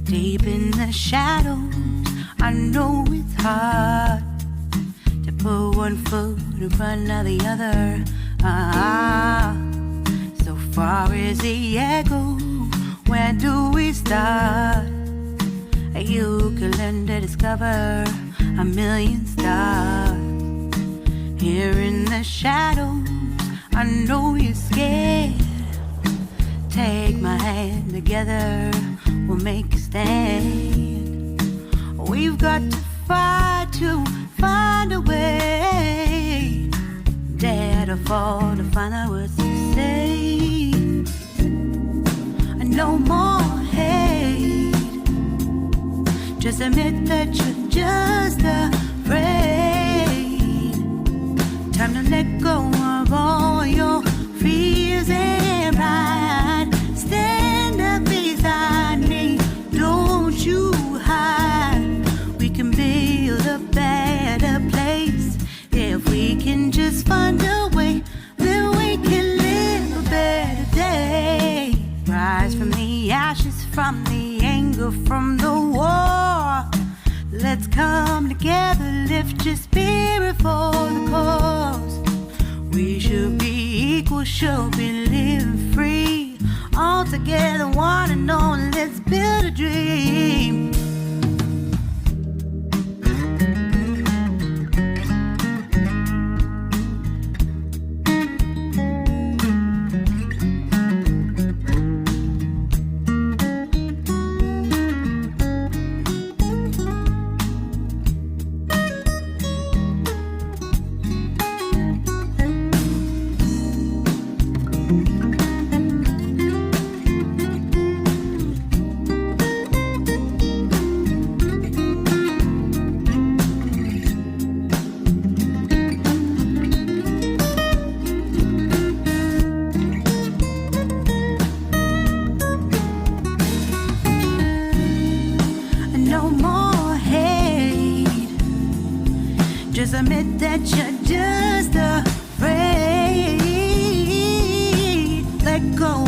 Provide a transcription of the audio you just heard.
Deep in the shadows, I know it's hard to put one foot in front of the other. So far as the echo, where do we start? You can learn to discover a million stars. Here in the shadows, I know you're scared. Take my hand, together we'll make a stand. We've got to fight to find a way. Dare to fall to find out what to say. No more hate. Just admit that you're just afraid. Time to let go of all your fears and pride. Stand up beside me, don't you hide. We can build a better place. If we can just find a way, then we can live a better day. Rise from the ashes, from the anger, from the war. Let's come together, lift your spirit for the cause. We should be equal, should be living free. All together, one and all, let's build a dream. Just admit that you're just afraid. Let go